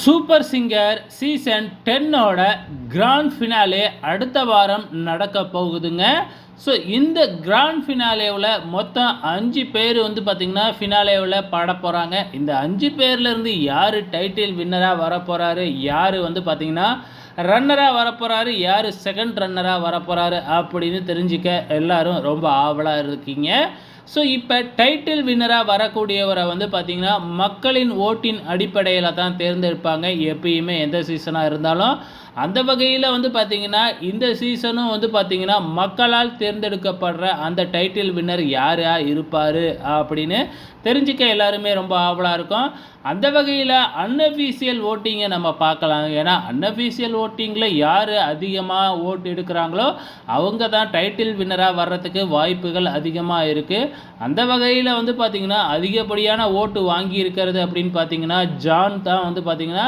Super singer season 10ஓட grand finale அடுத்த வாரம் நடக்க போகுதுங்க. ஸோ இந்த கிராண்ட் ஃபினாலேவில் மொத்தம் 5 பேர் பார்த்திங்கன்னா ஃபினாலேவில் பாட போகிறாங்க. இந்த 5 பேர்லேருந்து யார் டைட்டில் வின்னராக வரப்போகிறாரு, யார் பார்த்திங்கன்னா ரன்னராக வரப்போகிறாரு, யார் செகண்ட் ரன்னராக வரப்போகிறாரு அப்படின்னு தெரிஞ்சிக்க எல்லோரும் ரொம்ப ஆவலாக இருக்கீங்க. ஸோ இப்போ டைட்டில் வின்னராக வரக்கூடியவரை பார்த்திங்கன்னா மக்களின் ஓட்டின் அடிப்படையில் தான் தேர்ந்தெடுப்பாங்க. எப்பயுமே எந்த சீசனாக இருந்தாலும் அந்த வகையில் பார்த்திங்கன்னா இந்த சீசனும் பார்த்திங்கன்னா மக்களால் தேர்ந்தெடுக்கப்படுற அந்த டைட்டில் வின்னர் யாராக இருப்பார் அப்படின்னு தெரிஞ்சிக்க எல்லாருமே ரொம்ப ஆவலாக இருக்கும். அந்த வகையில் அன்அஃபீஷியல் ஓட்டிங்கை நம்ம பார்க்கலாம். ஏன்னா அன்அஃபீஷியல் ஓட்டிங்கில் யார் அதிகமாக ஓட்டு எடுக்கிறாங்களோ அவங்க தான் டைட்டில் வின்னராக வர்றதுக்கு வாய்ப்புகள் அதிகமாக இருக்குது. அந்த வகையில் பார்த்திங்கன்னா அதிகப்படியான ஓட்டு வாங்கி இருக்கிறது அப்படின்னு பார்த்திங்கன்னா ஜான் தான் பார்த்திங்கன்னா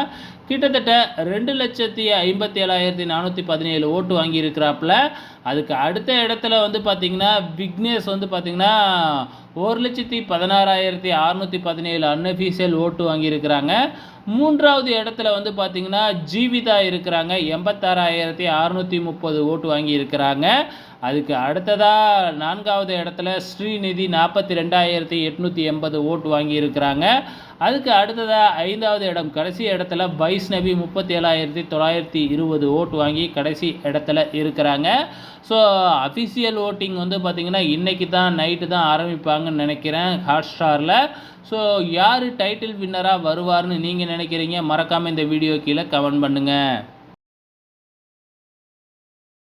கிட்டத்தட்ட 2,57,417 ஓட்டு வாங்கியிருக்கிறாப்புல. அதுக்கு அடுத்த இடத்துல பார்த்திங்கன்னா விக்னேஷ் பார்த்திங்கன்னா 1,16,617 அன்அஃபீஷியல் ஓட்டு வாங்கியிருக்கிறாங்க. மூன்றாவது இடத்துல பார்த்திங்கன்னா ஜீவிதா இருக்கிறாங்க, 86,630 ஓட்டு வாங்கியிருக்கிறாங்க. அதுக்கு அடுத்ததாக 4வது இடத்துல ஸ்ரீநிதி 42,880 ஓட்டு வாங்கியிருக்கிறாங்க. அதுக்கு அடுத்ததாக 5வது இடம் கடைசி இடத்துல வைஷ்ணவி 37,920 ஓட்டு வாங்கி கடைசி இடத்துல இருக்கிறாங்க. ஸோ அஃபிஷியல் ஓட்டிங் பார்த்திங்கன்னா இன்றைக்கி தான் நைட்டு தான் ஆரம்பிப்பாங்கன்னு நினைக்கிறேன் ஹாட்ஸ்டாரில். ஸோ யார் டைட்டில் வின்னராக வருவார்னு நீங்கள் நினைக்கிறீங்க? மறக்காமல் இந்த வீடியோ கீழே கமெண்ட் பண்ணுங்கள்.